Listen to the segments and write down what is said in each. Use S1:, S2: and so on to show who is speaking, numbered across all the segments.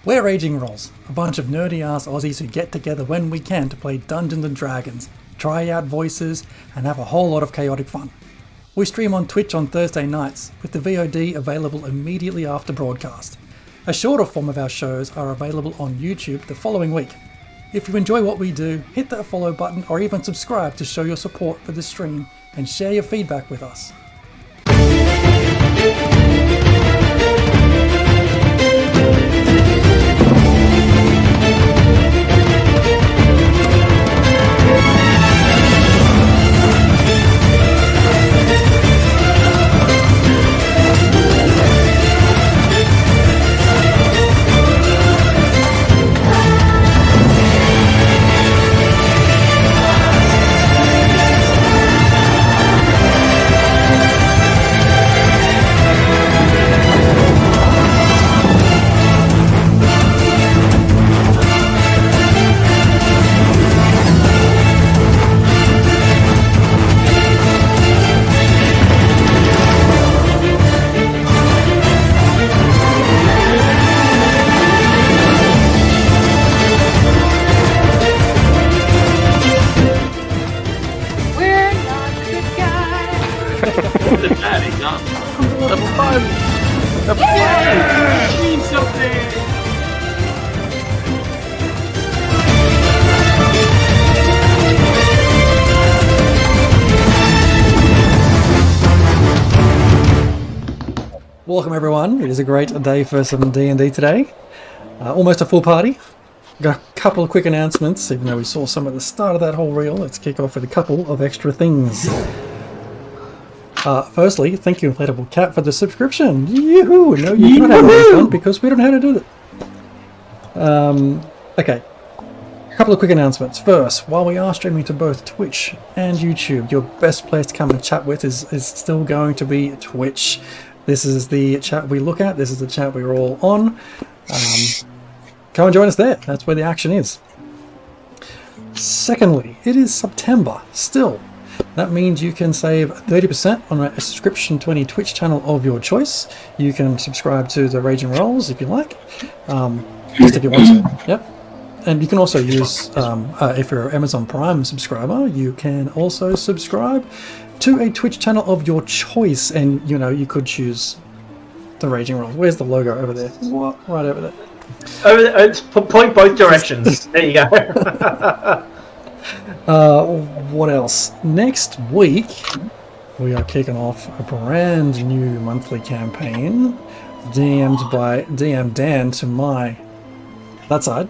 S1: We're Raging Rolls, a bunch of nerdy-ass Aussies who get together when we can to play Dungeons & Dragons, try out voices, and have a whole lot of chaotic fun. We stream on Twitch on Thursday nights, with the VOD available immediately after broadcast. A shorter form of our shows are available on YouTube the following week. If you enjoy what we do, hit that follow button or even subscribe to show your support for the stream and share your feedback with us. Welcome everyone, it is a great day for some D&D today. Almost a full party. Got a couple of quick announcements, even though we saw some at the start of that whole reel. Let's kick off with a couple of extra things. Firstly, thank you Inflatable Cat for the subscription. Yoo-hoo! No, you cannot have a refund because we don't know how to do that. Okay. A couple of quick announcements. First, while we are streaming to both Twitch and YouTube, your best place to come and chat with is still going to be Twitch. This is the chat we look at. This is the chat we're all on. Come and join us there. That's where the action is. Secondly, it is September still. That means you can save 30% on a subscription to any Twitch channel of your choice. You can subscribe to the Raging Rolls if you like. Just if you want to. Yep. And you can also use, if you're an Amazon Prime subscriber, you can also subscribe to a Twitch channel of your choice, and you could choose the Raging Rolls. Where's the logo over there? What? Right over there.
S2: Over there, point both directions. There you go.
S1: What else? Next week we are kicking off a brand new monthly campaign, DM'd by DM Dan to that side.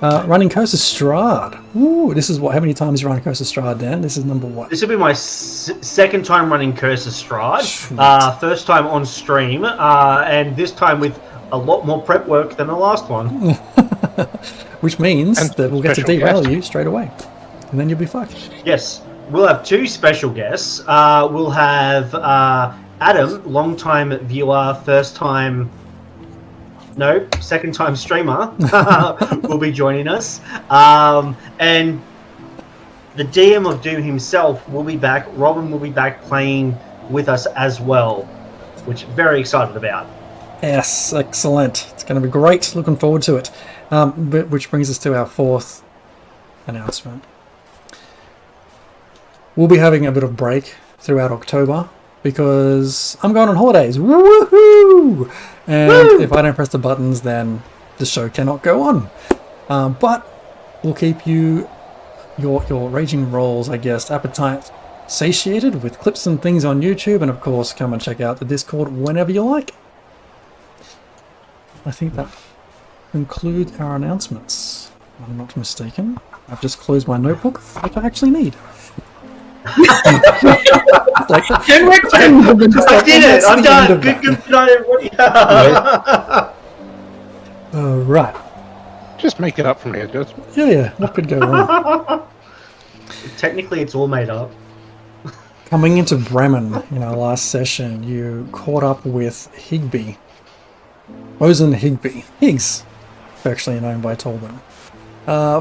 S1: Running Coast of Strahd. Ooh, this is what? How many times you run Coast of Strahd, Dan? This is number what?
S2: This will be my second time running Curse of Strahd. First time on stream, and this time with a lot more prep work than the last one.
S1: Which means that we'll get to derail you straight away, and then you'll be fucked.
S2: Yes, we'll have two special guests. We'll have Adam, long-time viewer, second time streamer will be joining us, and the DM of Doom himself will be back. Robin will be back playing with us as well, which I'm very excited about.
S1: Yes, excellent. It's going to be great. Looking forward to it. Which brings us to our fourth announcement. We'll be having a bit of break throughout October because I'm going on holidays. Woohoo! And if I don't press the buttons, then the show cannot go on. But we'll keep your Raging Rolls, I guess, appetite satiated with clips and things on YouTube, and of course, come and check out the Discord whenever you like. I think that concludes our announcements. If I'm not mistaken. I've just closed my notebook, which I actually need.
S2: I did it! I'm done! Good night, everybody!
S1: Right.
S3: Just make it up from here, just.
S1: Yeah. What could go wrong?
S2: Technically, it's all made up.
S1: Coming into Bremen in our last session, you caught up with Higby. Ozen Higby. Higgs, affectionately known by Tolbin.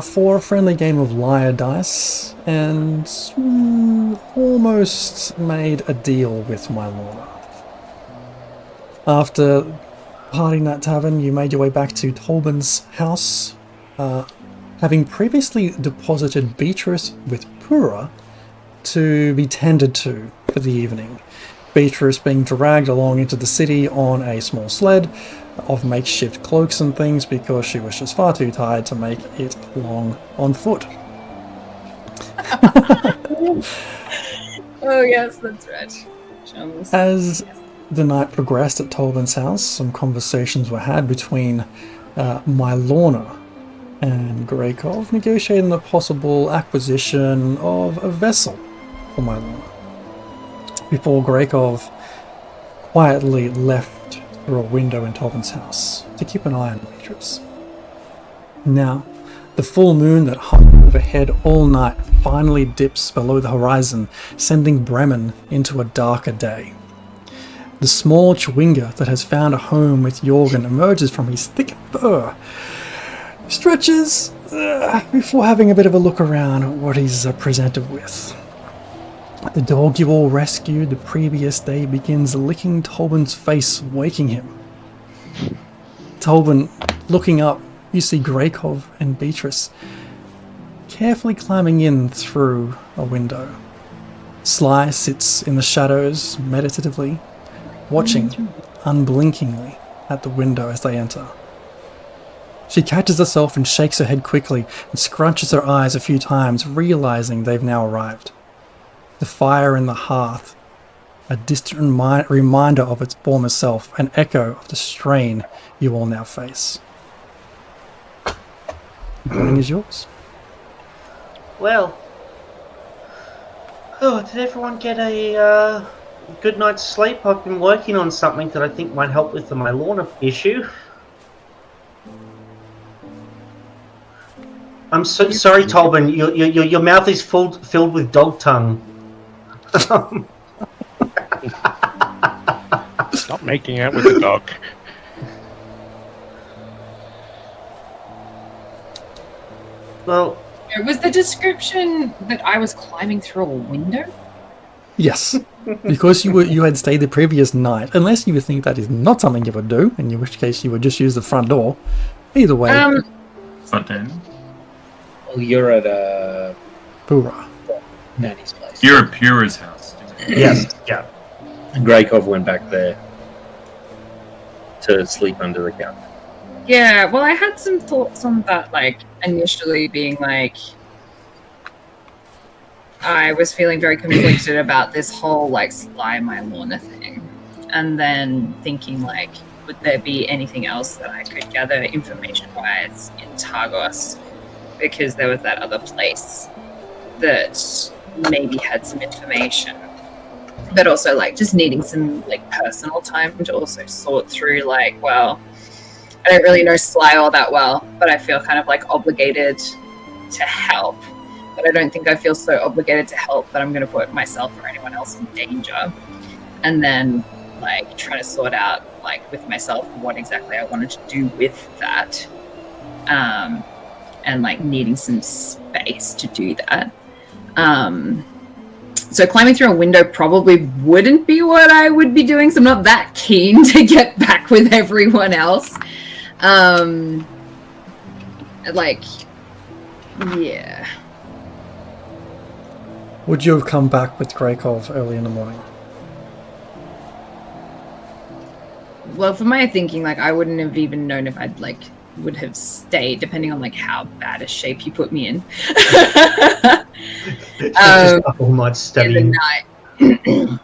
S1: For a friendly game of liar dice, and almost made a deal with Mylorna. After Departing that tavern, you made your way back to Tolban's house, having previously deposited Beatrice with Pura to be tended to for the evening. Beatrice being dragged along into the city on a small sled of makeshift cloaks and things because she was just far too tired to make it along on foot.
S4: Oh yes, that's right.
S1: As the night progressed at Tolban's house, some conversations were had between Mylorna and Greykov, negotiating the possible acquisition of a vessel for Mylorna, before Greykov quietly left through a window in Tolban's house to keep an eye on Beatrice. Now, the full moon that hung overhead all night finally dips below the horizon, sending Bremen into a darker day. The small Chwinga that has found a home with Jorgen emerges from his thick fur, stretches before having a bit of a look around at what he's presented with. The dog you all rescued the previous day begins licking Tolban's face, waking him. Tolban, looking up, you see Greykov and Beatrice carefully climbing in through a window. Sly sits in the shadows meditatively, watching unblinkingly at the window as they enter. She catches herself and shakes her head quickly and scrunches her eyes a few times, realizing they've now arrived. The fire in the hearth, a distant reminder of its former self, an echo of the strain you all now face. The morning is yours.
S2: Well, did everyone get a good night's sleep? I've been working on something that I think might help with the Mylorna issue. I'm so sorry, Tolban. Your mouth is filled with dog tongue.
S3: Stop making out with the dog.
S2: Well,
S4: Was the description that I was climbing through a window?
S1: Yes, because you had stayed the previous night, unless you think that is not something you would do, in which case you would just use the front door. Either way.
S5: Front end.
S6: Well, you're at
S1: Pura.
S6: Nanny's place.
S5: You're at Pura's house.
S2: yes, yeah.
S6: Greykov went back there to sleep under the couch.
S4: Yeah, well, I had some thoughts on that, like, initially being like, I was feeling very conflicted about this whole, like, Sly Mylorna thing. And then thinking, like, would there be anything else that I could gather information-wise in Targos? Because there was that other place that maybe had some information. But also, like, just needing some, like, personal time to also sort through, like, well, I don't really know Sly all that well, but I feel kind of, like, obligated to help. But I don't think I feel so obligated to help that I'm going to put myself or anyone else in danger. And then, like, trying to sort out, like, with myself what exactly I wanted to do with that. And, like, needing some space to do that. So climbing through a window probably wouldn't be what I would be doing, so I'm not that keen to get back with everyone else. Like, yeah.
S1: Would you have come back with Greykov early in the morning?
S4: Well, for my thinking, like, I wouldn't have even known if I'd, like, would have stayed, depending on, like, how bad a shape you put me in.
S2: Just a whole night studying.
S4: In the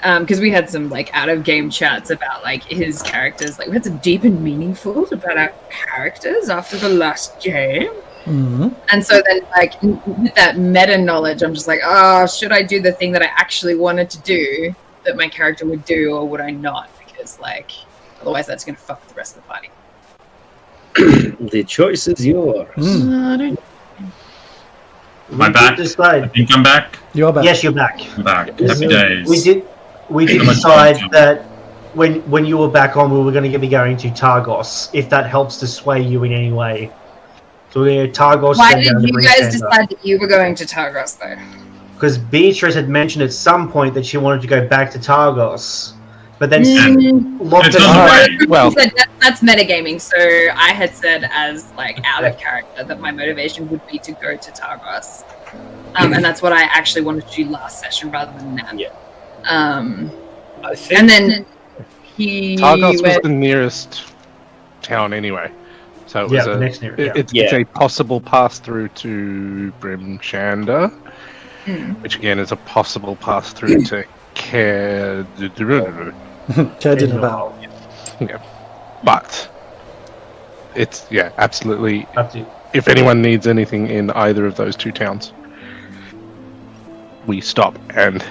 S4: night. Because we had some, like, out-of-game chats about, like, his characters. Like, we had some deep and meaningful about our characters after the last game.
S1: Mm-hmm.
S4: And so then, like, with that meta-knowledge, I'm just like, oh, should I do the thing that I actually wanted to do that my character would do, or would I not? Because, like, otherwise that's going to fuck with the rest of the party.
S6: The choice is yours.
S4: I don't
S5: Am I back? I think I'm back.
S1: You are back.
S2: Yes, you're back.
S5: I'm back. Happy days.
S2: We did decide that when you were back on, we were going to be going to Targos, if that helps to sway you in any way. So we're going to Targos.
S4: Why did you guys decide that you were going to Targos, though?
S2: Because Beatrice had mentioned at some point that she wanted to go back to Targos. but then locked
S5: It's
S2: it
S5: on the
S2: away.
S5: way.
S3: Well-
S4: that's metagaming. So I had said as like out of character that my motivation would be to go to Targos, and that's what I actually wanted to do last session rather than now.
S6: Yeah. I think.
S4: And then he
S3: Targos was
S4: went,
S3: the nearest town anyway. So it was
S2: Yeah, the next nearest, yeah.
S3: it's a possible pass through to Brimchanda, which again is a possible pass through to Care.
S1: Cardinaval.
S3: Yeah. But it's absolutely.
S2: Up to you.
S3: If anyone needs anything in either of those two towns, we stop and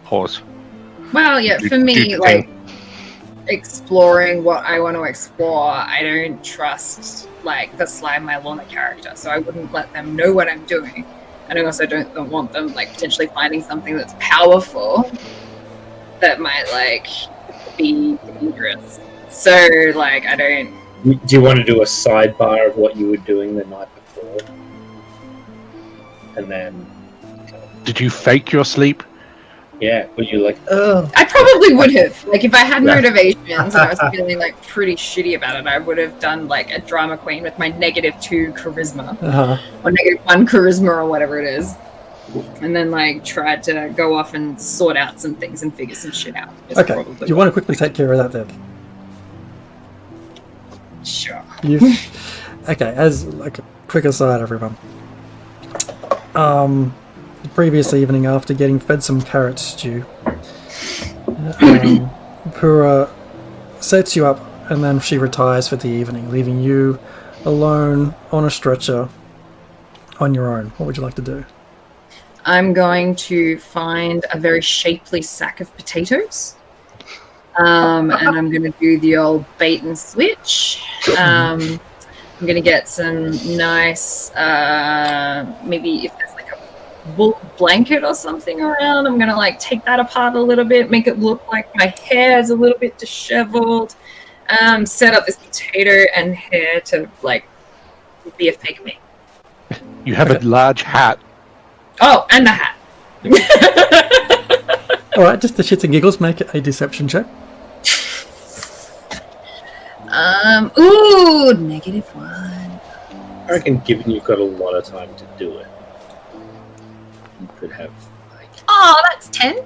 S3: pause.
S4: well, yeah,
S3: Do-
S4: for
S3: do
S4: me,
S3: the
S4: like
S3: thing.
S4: exploring what I want to explore, I don't trust like the slime Mylorna character, so I wouldn't let them know what I'm doing, and I also don't want them like potentially finding something that's powerful that might like be dangerous. So like I don't.
S6: Do you want to do a sidebar of what you were doing the night before? And then,
S3: Did you fake your sleep?
S6: yeah, were you like, oh,
S4: I probably would have. Like, if I had
S6: Yeah.
S4: motivations and I was feeling like pretty shitty about it, I would have done like a drama queen with my -2 charisma or -1 charisma or whatever it is, and then like tried to go off and sort out some things and figure some shit out. Is
S1: Okay,
S4: probably
S1: do you want to quickly take care of that then?
S4: Sure.
S1: Okay, as like a quick aside, everyone. The previous evening, after getting fed some carrot stew, Pura sets you up, and then she retires for the evening, leaving you alone on a stretcher on your own. What would you like to do?
S4: I'm going to find a very shapely sack of potatoes. And I'm going to do the old bait and switch. I'm going to get some nice, maybe if there's like a wool blanket or something around, I'm going to like take that apart a little bit, make it look like my hair is a little bit disheveled. Set up this potato and hair to like be a fake me.
S3: You have a large hat.
S4: Oh, and the hat.
S1: Alright, just the shits and giggles, make a deception check.
S4: Ooh, -1.
S6: I reckon given you've got a lot of time to do it, you could have, like,
S4: Oh, that's 10.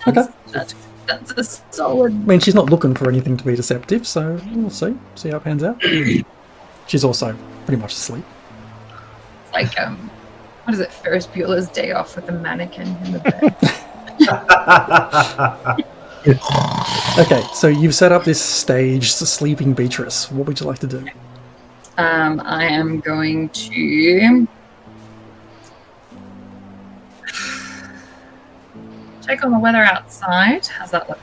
S1: Okay.
S4: That's a solid.
S1: I mean, she's not looking for anything to be deceptive, so we'll see how it pans out. She's also pretty much asleep.
S4: Like, what is it? Ferris Bueller's Day Off with the mannequin in the bed.
S1: Okay, so you've set up this staged sleeping Beatrice. What would you like to do?
S4: I am going to check on the weather outside. How's that look?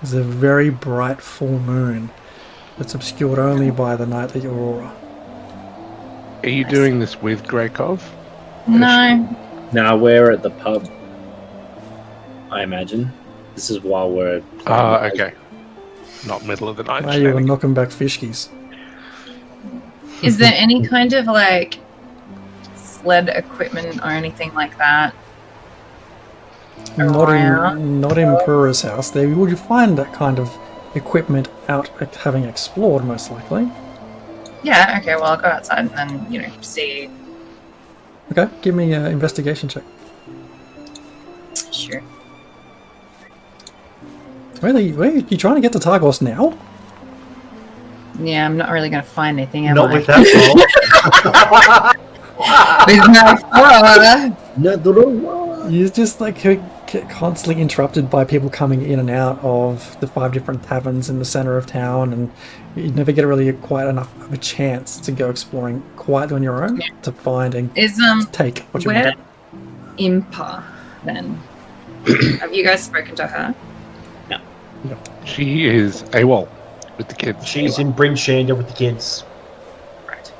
S1: There's a very bright full moon that's obscured only by the nightly aurora.
S3: Are you doing this with Grekov?
S4: No.
S6: now we're at the pub, I imagine. This is while we're...
S3: Okay. Not middle of the night.
S1: Now you were knocking back fishkies.
S4: Is there any kind of like sled equipment or anything like that?
S1: Not in Pura's house. There you would find that kind of equipment out having explored, most likely.
S4: Yeah, okay, well, I'll go outside and then, see.
S1: Okay, give me an investigation check.
S4: Sure.
S1: Really? Wait, you trying to get to Targos now?
S4: Yeah, I'm not really going to find anything, am
S2: Not
S4: I?
S2: with that roll.
S1: You're just like constantly interrupted by people coming in and out of the 5 different taverns in the center of town, and you never get really quite enough of a chance to go exploring quietly on your own to find and
S4: Is,
S1: take what you
S4: where
S1: want.
S4: Impa, then? Have you guys spoken to her?
S3: She is AWOL with the kids.
S2: She's in Brimchanda with the kids.
S4: Right.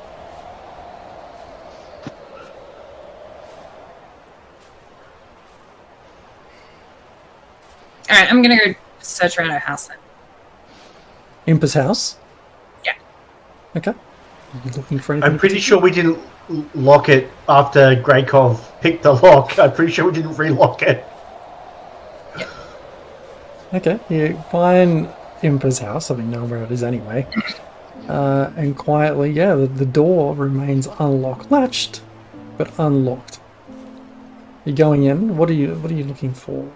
S4: Alright, I'm gonna go search around her house then.
S1: Impa's house?
S4: Yeah.
S1: Okay. You looking for anything?
S2: I'm pretty sure we didn't lock it after Grekov picked the lock. I'm pretty sure we didn't relock it.
S1: Okay, you find Imper's house. I mean, know where it is anyway. And quietly, yeah, the door remains unlocked, latched, but unlocked. You're going in. What are you looking for?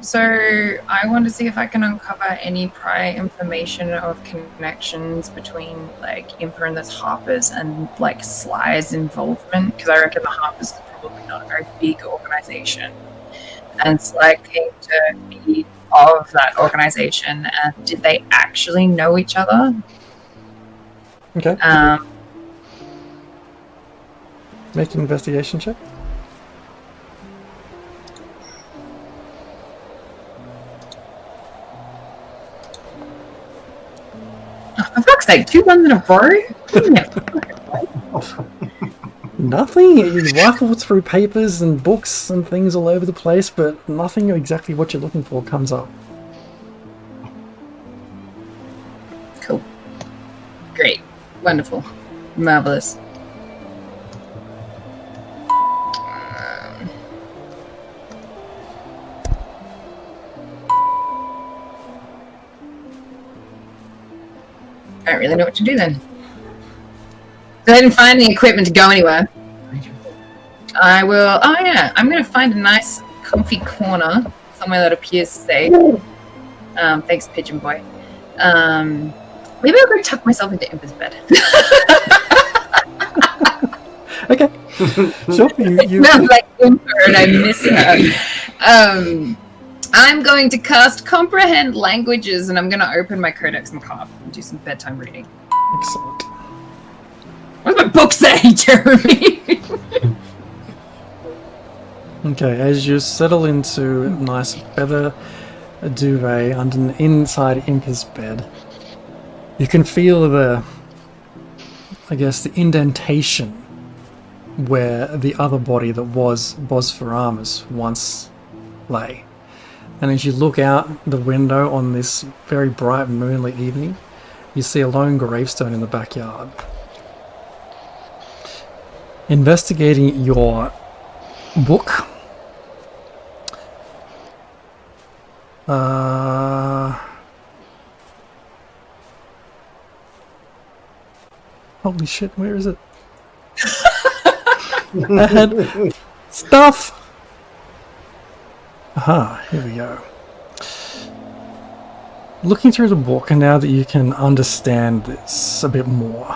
S4: So I want to see if I can uncover any prior information of connections between like Imper and the Harpers and like Sly's involvement, because I reckon the Harpers is probably not a very big organization, and Sly came to be of that organization. And did they actually know each other?
S1: Okay. Make an investigation check.
S4: For fuck's sake, 2 ones in a row?
S1: Nothing. You rifle through papers and books and things all over the place, but nothing exactly what you're looking for comes up.
S4: Cool. Great. Wonderful. Marvelous. I don't really know what to do then. So I didn't find any equipment to go anywhere. I will. Oh yeah, I'm gonna find a nice, comfy corner somewhere that appears safe. Thanks, Pigeon Boy. Maybe I'll go tuck myself into Imper's bed.
S1: Okay. Sure. You...
S4: Smells like Imper and I miss her. I'm going to cast Comprehend Languages, and I'm going to open my Codex Macabre and do some bedtime reading.
S1: Excellent.
S4: What does my book say, Jeremy?
S1: Okay, as you settle into a nice feather duvet inside Imper's bed, you can feel the indentation where the other body that was Bosphorus once lay. And as you look out the window on this very bright moonlit evening, you see a lone gravestone in the backyard. Investigating your book, holy shit, where is it? I had stuff! Aha, here we go. Looking through the book, and now that you can understand this a bit more,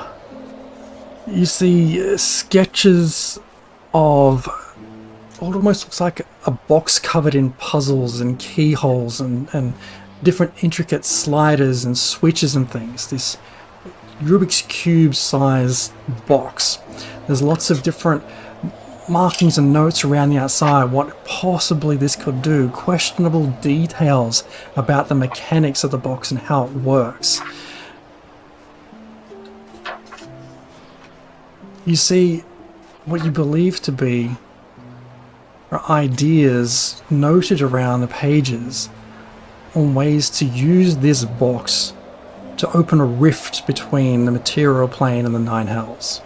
S1: you see sketches of what almost looks like a box covered in puzzles and keyholes and different intricate sliders and switches and things. This Rubik's Cube sized box. There's lots of different markings and notes around the outside, what possibly this could do, questionable details about the mechanics of the box and how it works. You see what you believe to be are ideas noted around the pages on ways to use this box to open a rift between the material plane and the Nine Hells.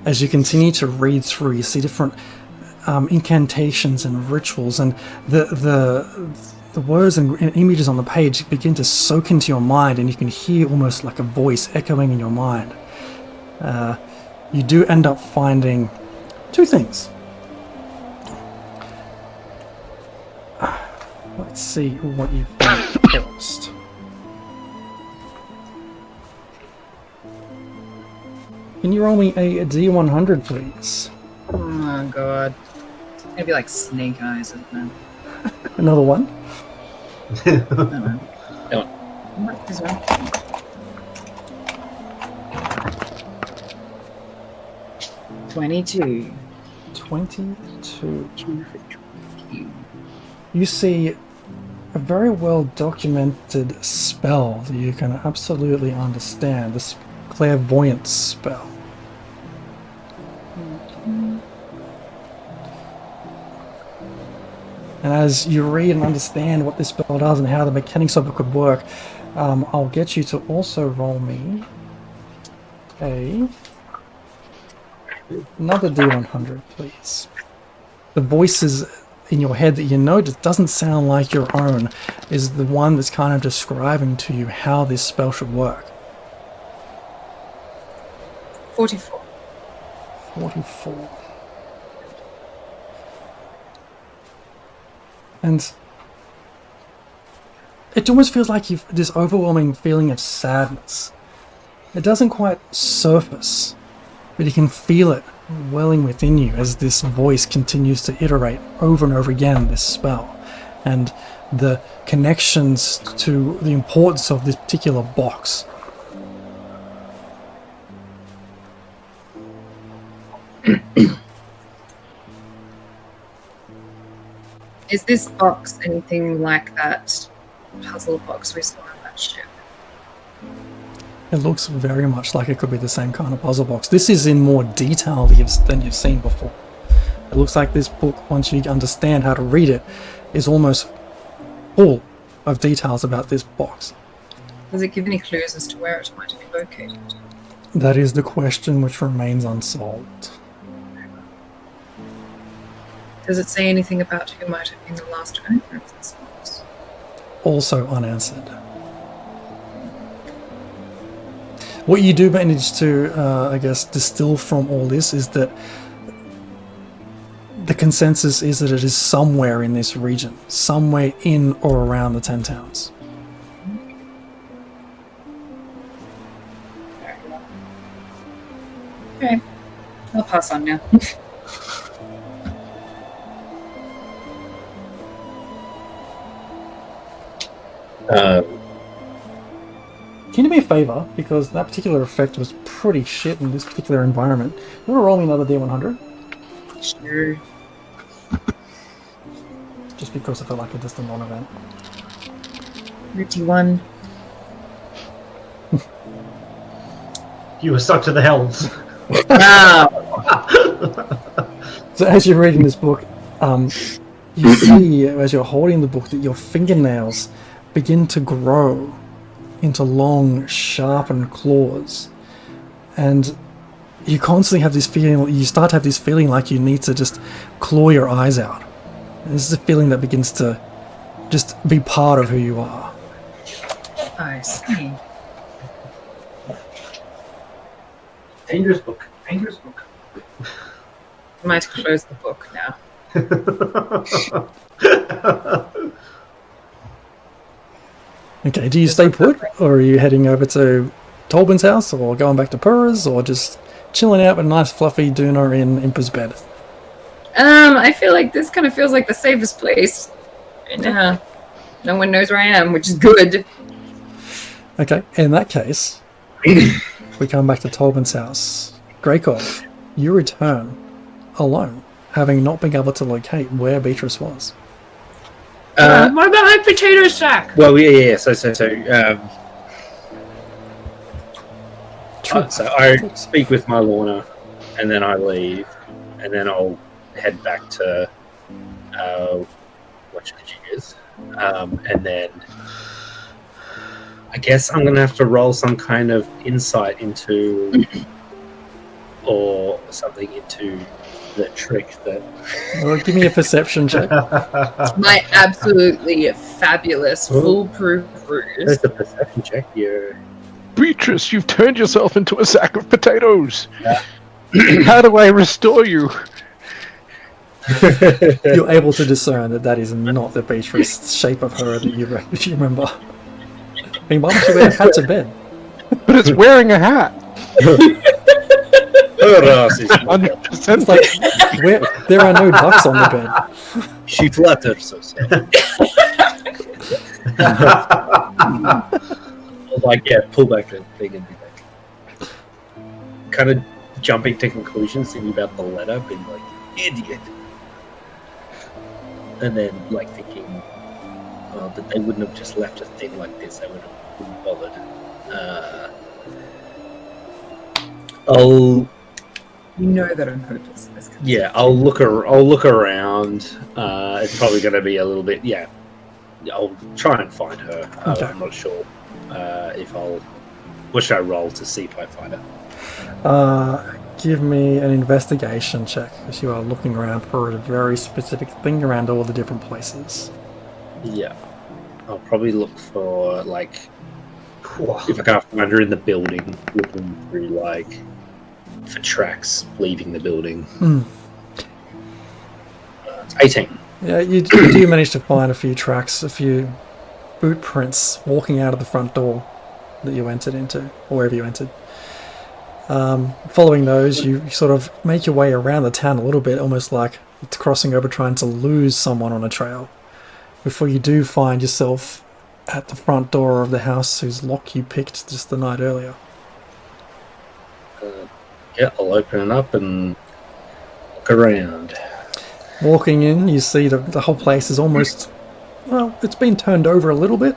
S1: As you continue to read through, you see different incantations and rituals, and the words and images on the page begin to soak into your mind, and you can hear almost like a voice echoing in your mind. You do end up finding two things. Let's see what you find first. Can you roll me a D100, please?
S4: Oh my god. It's gonna be like Snake Eyes, isn't it?
S1: Another one?
S4: No. This one. 22.
S1: 22. You see a very well documented spell that you can absolutely understand. This clairvoyance spell. And as you read and understand what this spell does and how the mechanics of it could work, I'll get you to also roll me a Another D100, please. The voices in your head that you notice doesn't sound like your own is the one that's kind of describing to you how this spell should work.
S4: 44.
S1: 44. And it almost feels like you've this overwhelming feeling of sadness. It doesn't quite surface, but you can feel it welling within you as this voice continues to iterate over and over again this spell, and the connections to the importance of this particular box.
S4: Is this box anything like that puzzle box we saw on that ship?
S1: It looks very much like it could be the same kind of puzzle box. This is in more detail than you've seen before. It looks like this book, once you understand how to read it, is almost full of details about this box.
S4: Does it give any clues as to where it might be located?
S1: That is the question which remains unsolved.
S4: Does it say anything about who might have been the last owner of this box?
S1: Also unanswered. What you do manage to, I guess, distill from all this is that the consensus is that it is somewhere in this region, somewhere in or around the 10 Towns.
S4: Okay, I'll pass on now.
S1: Can you do me a favour, because that particular effect was pretty shit in this particular environment. You want to roll me another D100?
S4: Sure.
S1: Just because I felt like just a non-event.
S4: 31.
S2: You were stuck to the hells.
S4: Wow.
S1: So as you're reading this book, you see, as you're holding the book, that your fingernails begin to grow into long, sharpened claws. And you constantly have this feeling, you start to have this feeling like you need to just claw your eyes out. And this is a feeling that begins to just be part of who you are.
S4: I see.
S6: Dangerous book. Dangerous book.
S4: I might close the book now.
S1: Okay, do you stay put, or are you heading over to Tolbin's house, or going back to Purra's, or just chilling out with a nice fluffy Duna in Impa's bed?
S4: I feel like this kind of feels like the safest place right now. No one knows where I am, which is good.
S1: Okay, in that case, we come back to Tolbin's house. Greykov, you return alone, having not been able to locate where Beatrice was.
S4: What about my potato sack?
S6: Well, yeah. So I speak with Mylorna, and then I leave, and then I'll head back to watch the jiggers, and then I guess I'm gonna have to roll some kind of insight into or something into the trick that.
S1: Well, give me a perception check.
S4: My absolutely fabulous, foolproof ruse.
S6: That's a perception check. You're
S3: Beatrice, you've turned yourself into a sack of potatoes.
S6: Yeah.
S3: How do I restore you?
S1: You're able to discern that is not the Beatrice shape of her that you remember. I mean, why don't you wear a hat to bed?
S3: But it's wearing a hat.
S6: her ass is
S3: 100%.
S1: It's like, there are no ducks on the bed.
S6: she flutters herself. Like, yeah, pull back the thing and be like, kind of jumping to conclusions, thinking about the letter, being like, idiot. And then, like, thinking, oh, but they wouldn't have just left a thing like this, they would have bothered.
S4: You know that I'm hopeless.
S6: Yeah, I'll look around. It's probably going to be a little bit. Yeah, I'll try and find her.
S1: Okay.
S6: I'm not sure if I'll. What should I roll to see if I find her?
S1: give me an investigation check, because you are looking around for a very specific thing around all the different places.
S6: Yeah. I'll probably look for, like, if I can't find her in the building, looking through, like, for tracks leaving the building. 18.
S1: Yeah, you do manage to find a few tracks, a few boot prints walking out of the front door that you entered into, or wherever you entered. Following those, you sort of make your way around the town a little bit, almost like it's crossing over trying to lose someone on a trail, before you do find yourself at the front door of the house whose lock you picked just the night earlier.
S6: Yeah, I'll open it up and look around.
S1: Walking in, you see the whole place is almost, well, it's been turned over a little bit.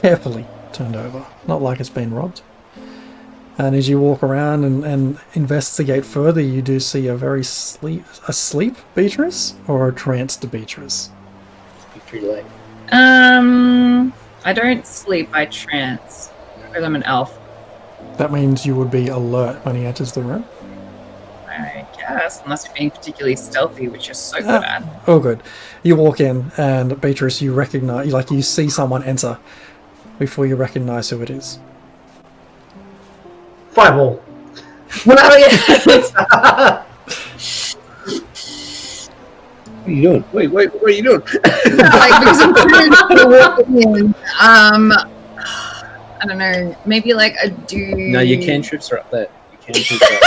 S1: Carefully turned over, not like it's been robbed. And as you walk around and investigate further, you do see a very asleep Beatrice or a tranced Beatrice.
S6: It's pretty late.
S4: I don't sleep, I trance. Because I'm an elf.
S1: That means you would be alert when he enters the room.
S4: I guess, unless you're being particularly stealthy, which you're so good at.
S1: Oh, good. You walk in, and Beatrice, you recognize, like you see someone enter before you recognize who it is.
S2: Fireball.
S4: Well, yeah.
S6: What are you doing? Wait, what are you doing?
S4: Like, because I'm trying to walk in. I don't know. Maybe like a dude.
S6: No, your cantrips are up there. Your cantrips are up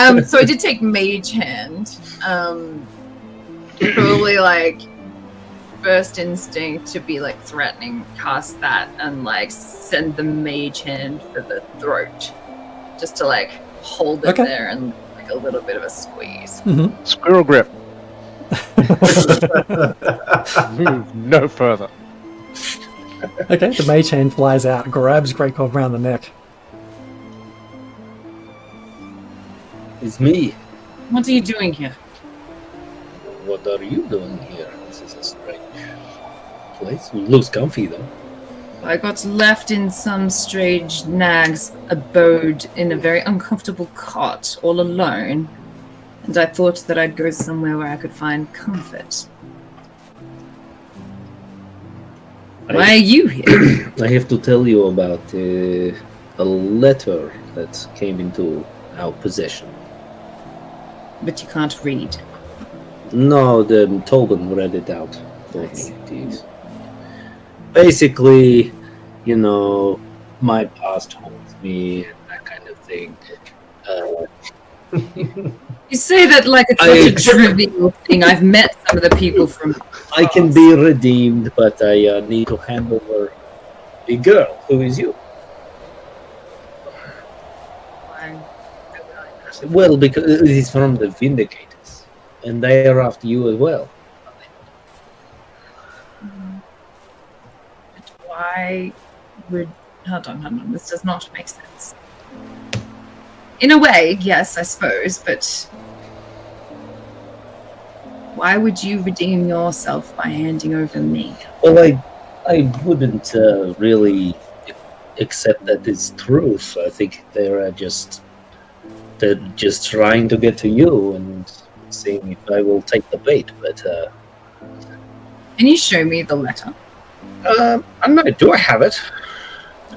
S6: there.
S4: So I did take Mage Hand. Probably like first instinct to be like threatening, cast that and like send the Mage Hand for the throat, just to like hold it there and like a little bit of a squeeze.
S1: Mm-hmm.
S3: Squirrel grip. Move no further.
S1: Okay, the mage hand flies out, grabs Greykov round the neck.
S6: It's me.
S4: What are you doing here?
S6: What are you doing here? This is a strange place. It looks comfy though.
S4: I got left in some strange nag's abode in a very uncomfortable cot, all alone, and I thought that I'd go somewhere where I could find comfort. Why are you here?
S6: I have to tell you about a letter that came into our possession.
S4: But you can't read.
S6: No, the Tobin read it out for me. Basically, you know, my past haunts me and that kind of thing.
S4: You say that like it's such a trivial thing. I've met some of the people from...
S6: I can be redeemed, but I need to hand over the girl. Who is you? Well, because it is from the Vindicators, and they are after you as well.
S4: But why would... Hold on. This does not make sense. In a way, yes, I suppose, but... Why would you redeem yourself by handing over me?
S6: Well, I wouldn't really accept that it's true. So I think they're just trying to get to you and seeing if I will take the bait. But
S4: can you show me the letter?
S6: I'm not. Do I have it?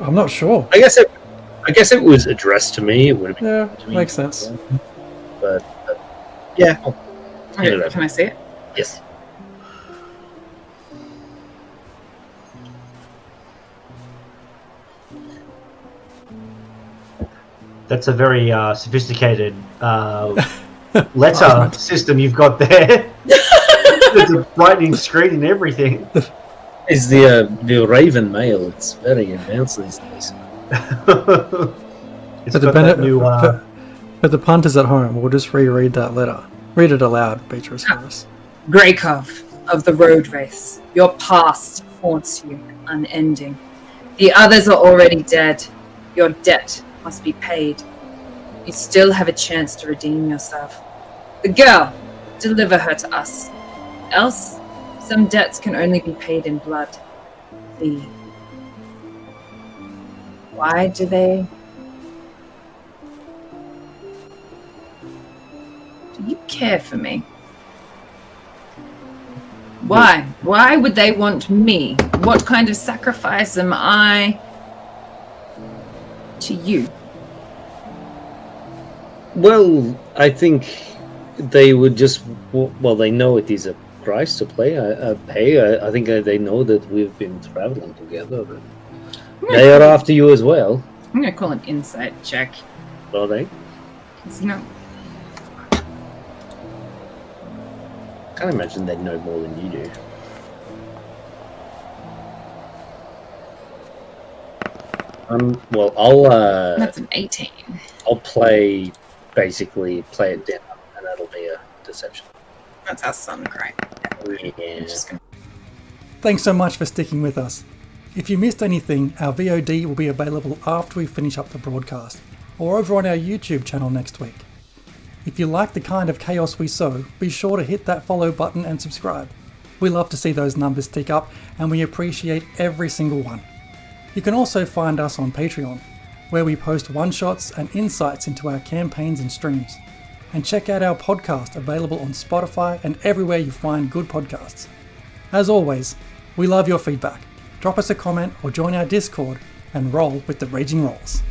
S1: I'm not sure.
S6: I guess it was addressed to me. It would have been.
S1: Yeah, makes sense.
S6: But yeah.
S4: Okay, can I see it?
S6: Yes.
S2: That's a very sophisticated letter system you've got there. There's a brightening screen and everything.
S6: It's the Raven mail. It's very advanced these days.
S2: It's got that new...
S1: For the punters at home, we'll just reread that letter. Read it aloud, Beatrice, for us.
S4: Greykov of the road race, your past haunts you, unending. The others are already dead. Your debt must be paid. You still have a chance to redeem yourself. The girl, deliver her to us. Else, some debts can only be paid in blood. The Why do they? Do you care for me? Why? Why would they want me? What kind of sacrifice am I to you?
S6: Well, I think they would just. Well, they know it is a price to pay. I think they know that we've been traveling together. And they are after you as well.
S4: I'm gonna call an insight check.
S6: Are they?
S4: No.
S6: I can't imagine they know more than you do. Well, I'll.
S4: That's an 18.
S6: I'll basically play it down, and that'll be a deception.
S4: That's our sun cry.
S6: Yeah.
S1: Thanks so much for sticking with us. If you missed anything, our VOD will be available after we finish up the broadcast, or over on our YouTube channel next week. If you like the kind of chaos we sow, be sure to hit that follow button and subscribe. We love to see those numbers tick up, and we appreciate every single one. You can also find us on Patreon, where we post one-shots and insights into our campaigns and streams. And check out our podcast available on Spotify and everywhere you find good podcasts. As always, we love your feedback. Drop us a comment or join our Discord and roll with the Raging Rolls.